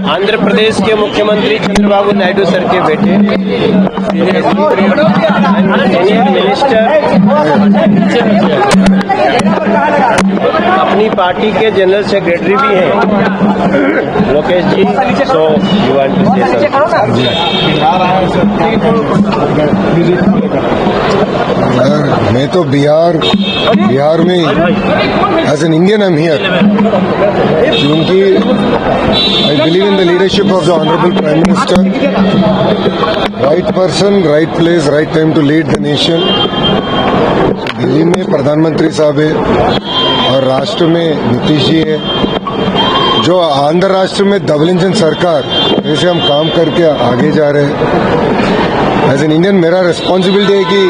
आंध्र प्रदेश के मुख्यमंत्री चंद्रबाबू नायडू सर के बेटे सीनियर मिनिस्टर अपनी पार्टी के जनरल सेक्रेटरी भी हैं Lokesh ji. So you want to say मैं तो बिहार में as an Indian I am here क्योंकि I believe in the leadership of the honourable prime minister. Right person, right place, right time to lead the nation. Delhi में प्रधानमंत्री साहब है और राष्ट्र में नीतीश जी है। जो आंध्र राष्ट्र में डबल इंजन सरकार, जैसे हम काम करके आगे जा रहे हैं। एज एन इंडियन मेरा रिस्पॉन्सिबिलिटी है कि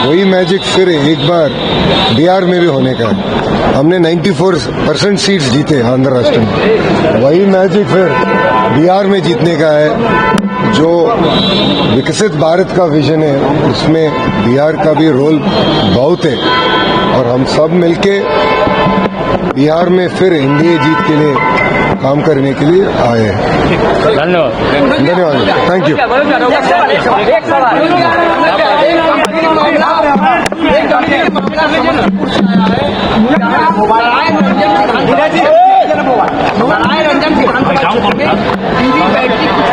वही मैजिक फिर एक बार बिहार में भी होने का है। हमने 94% सीट्स जीते आंध्र राष्ट्र में, वही मैजिक फिर बिहार में जीतने का है। जो विकसित भारत का विजन है उसमें बिहार का भी रोल बहुत है और हम सब मिलके बिहार में फिर एनडीए जीत के लिए काम करने के लिए आए हैं। धन्यवाद। Thank you.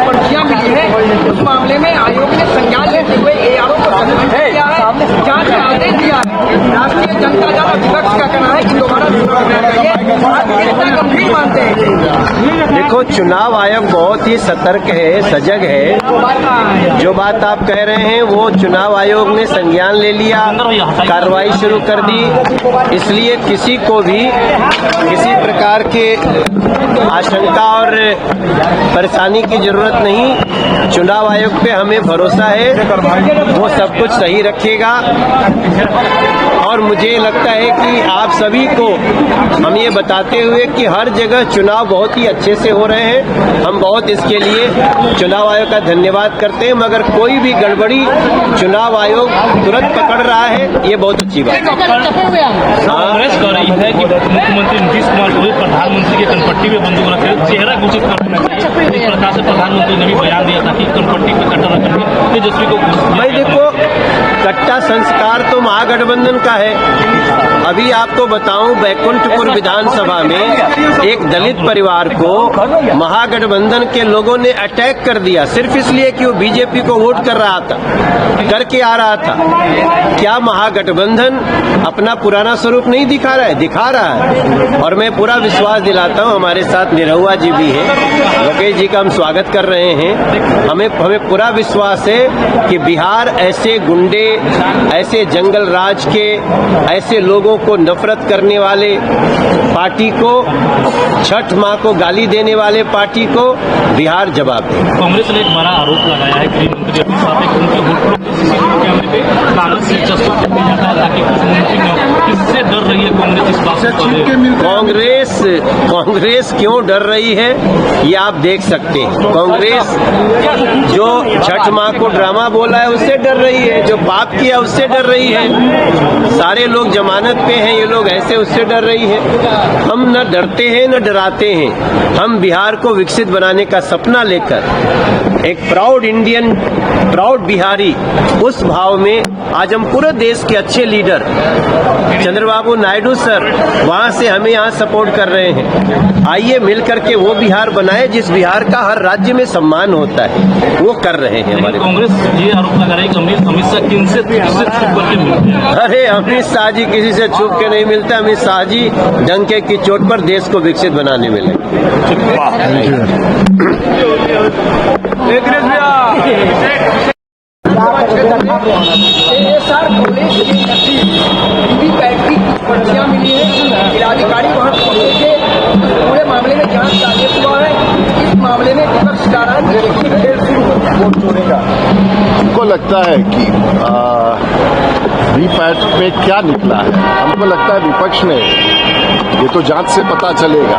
पर्चियां मिली है, उस मामले में आयोग ने संज्ञान लेते हुए एआरओ को किया है, जांच का आदेश दिया है। राष्ट्रीय जनता दल और विपक्ष का कहना है कि दोबारा चुनाव कराना चाहिए। कितना गंभीर मानते हैं? देखो, चुनाव आयोग बहुत ही सतर्क है, सजग है। जो बात आप कह रहे हैं वो चुनाव आयोग ने संज्ञान ले लिया, कार्रवाई शुरू कर दी। इसलिए किसी को भी किसी प्रकार के आशंका और परेशानी की जरूरत नहीं। चुनाव आयोग पे हमें भरोसा है, वो सब कुछ सही रखेगा। और मुझे लगता है कि आप सभी को हम ये बताते हुए कि हर जगह चुनाव बहुत ही अच्छे से हो रहे हैं, हम बहुत इसके लिए चुनाव आयोग का धन्यवाद करते हैं। मगर कोई भी गड़बड़ी चुनाव आयोग तुरंत पकड़ रहा है, ये बहुत अच्छी बात है। कांग्रेस कह रही है कि मुख्यमंत्री नीतीश कुमार को प्रधानमंत्री के कनपट्टी में बंदूक रखे चेहरा घोषित करना चाहिए। इस प्रकार से प्रधानमंत्री ने भी बयान दिया था कि कनपट्टी पे कट्टा रखेंगे तेजस्वी को। भाई देखो, कट्टा संस्कार तो महागठबंधन का है। अभी आपको बताऊं, बैकुंठपुर विधानसभा में एक दलित परिवार को महागठबंधन के लोगों ने अटैक कर दिया, सिर्फ इसलिए कि वो बीजेपी को वोट कर रहा था, करके आ रहा था। क्या महागठबंधन अपना पुराना स्वरूप नहीं दिखा रहा है? दिखा रहा है। और मैं पूरा विश्वास दिलाता हूं, हमारे साथ निरहुआ जी भी हैं, लोकेश जी का हम स्वागत कर रहे हैं। हमें पूरा विश्वास है कि बिहार ऐसे गुंडे, ऐसे जंगल राज के, ऐसे लोगों को नफरत करने वाले पार्टी को, छठ माँ को गाली देने वाले पार्टी को बिहार जवाब दे। कांग्रेस ने एक बड़ा आरोप लगाया है गृह मंत्री अमित शाह पे, उनके होटलों के सीसीटीवी कैमरे पे कागज से जस्टिस किया जाता है ताकि मुख्यमंत्री किससे डर रही है कांग्रेस इस बात से? कांग्रेस क्यों डर रही है ये आप देख सकते हैं। कांग्रेस जो छठ माँ को ड्रामा बोला है उससे डर रही है, जो पाप किया उससे डर रही है। सारे लोग जमानत पे हैं, ये लोग ऐसे, उससे डर रही है। हम न डरते हैं न डराते हैं। हम बिहार को विकसित बनाने का सपना लेकर एक प्राउड इंडियन, प्राउड बिहारी, उस भाव में आज हम पूरे देश के अच्छे लीडर चंद्रबाबू नायडू सर वहां से हमें यहाँ सपोर्ट कर रहे हैं। आइए मिल करके वो बिहार बनाए जिस बिहार का हर राज्य में सम्मान होता है, वो कर रहे हैं हमारे। कांग्रेस ये आरोप लगा रही है कि अमित शाह किनसे छुप करके मिलते हैं। अरे अमित शाह जी किसी से छुप के नहीं मिलते। अमित शाह जी डंके की चोट पर देश को विकसित बनाने मिले। सर, कॉलेज की कुछ पर्चियां मिली है, जिलाधिकारी वहां पहुंचे थे, पूरे मामले में जांच का आदेश हुआ है। इस मामले में विपक्ष का वोट चोरी का हमको लगता है कि वीपैट पे क्या निकला है, हमको लगता है विपक्ष ने ये तो जांच से पता चलेगा,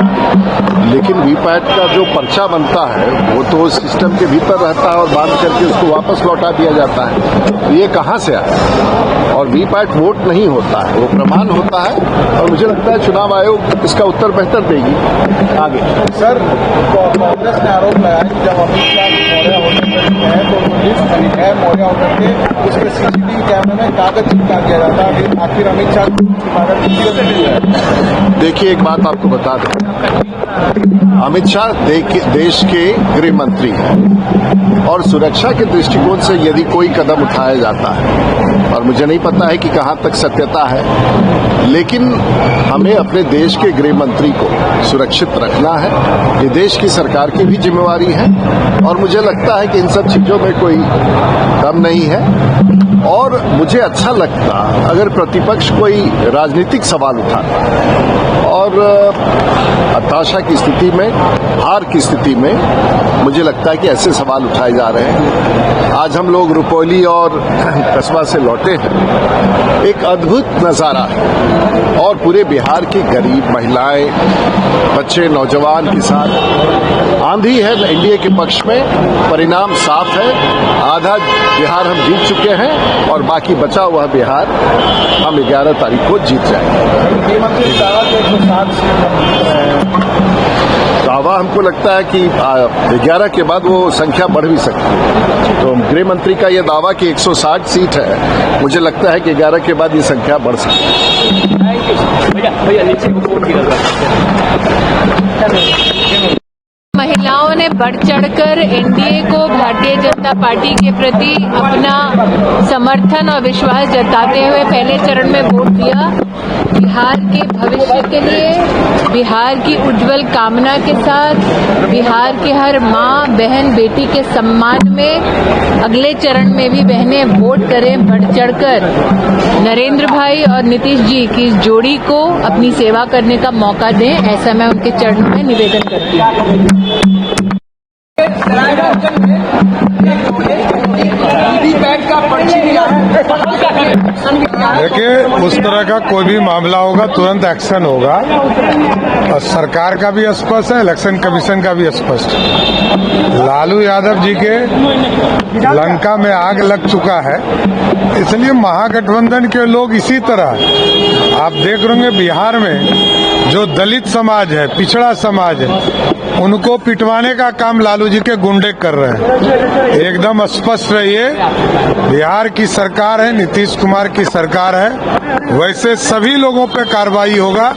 लेकिन वीपैट का जो पर्चा बनता है वो तो सिस्टम के भीतर रहता है और बांध करके उसको वापस लौटा दिया जाता है। तो ये कहाँ से आया? और वीपैट वोट नहीं होता है, वो प्रमाण होता है। और मुझे लगता है चुनाव आयोग इसका उत्तर बेहतर देगी आगे। सर, कांग्रेस ने आरोप लगाया कि जब अमित शाह मौर्या होटल में है तो लिस्ट है मौर्या होटल के, उसके सीसीटीवी कैमरे में कागज चिपका दिया जाता है। आखिर अमित शाह देखिए, एक बात आपको बता दें, अमित शाह देश के गृह मंत्री हैं और सुरक्षा के दृष्टिकोण से यदि कोई कदम उठाया जाता है, और मुझे नहीं पता है कि कहां तक सत्यता है, लेकिन हमें अपने देश के गृह मंत्री को सुरक्षित रखना है। ये देश की सरकार की भी जिम्मेवारी है और मुझे लगता है कि इन सब चीजों में कोई दम नहीं है। और मुझे अच्छा लगता अगर प्रतिपक्ष कोई राजनीतिक सवाल उठाता और हताशा की स्थिति में, हार की स्थिति में मुझे लगता है कि ऐसे सवाल उठाए जा रहे हैं। आज हम लोग रुपौली और कस्बा से लौटे हैं, एक अद्भुत नजारा है और पूरे बिहार की गरीब महिलाएं, बच्चे, नौजवान, किसान आंधी है एनडीए के पक्ष में। परिणाम साफ है, आधा बिहार हम जीत चुके हैं और बाकी बचा हुआ बिहार हम 11 तारीख को जीत जाएंगे। दावा हमको लगता है कि 11 के बाद वो संख्या बढ़ भी सकती है। तो गृह मंत्री का ये दावा कि 160 सीट है, मुझे लगता है कि 11 के बाद ये संख्या बढ़ सकती है। महिलाओं ने बढ़ चढ़कर एनडीए को, भारतीय जनता पार्टी के प्रति अपना समर्थन और विश्वास जताते हुए पहले चरण में वोट दिया। बिहार के भविष्य के लिए, बिहार की उज्जवल कामना के साथ, बिहार के हर माँ, बहन, बेटी के सम्मान में अगले चरण में भी बहनें वोट करें, बढ़ चढ़कर नरेंद्र भाई और नीतीश जी की जोड़ी को अपनी सेवा करने का मौका दें, ऐसा मैं उनके चरणों में निवेदन करती हूँ। देखिए, उस तरह का कोई भी मामला होगा तुरंत एक्शन होगा और सरकार का भी स्पष्ट है, इलेक्शन कमीशन का भी स्पष्ट है। लालू यादव जी के लंका में आग लग चुका है, इसलिए महागठबंधन के लोग इसी तरह आप देख रहे होंगे बिहार में जो दलित समाज है, पिछड़ा समाज है, उनको पिटवाने का काम लालू जी के गुंडे कर रहे हैं। एकदम स्पष्ट रहिए, बिहार की सरकार है, नीतीश कुमार की सरकार है, वैसे सभी लोगों पे कार्रवाई होगा।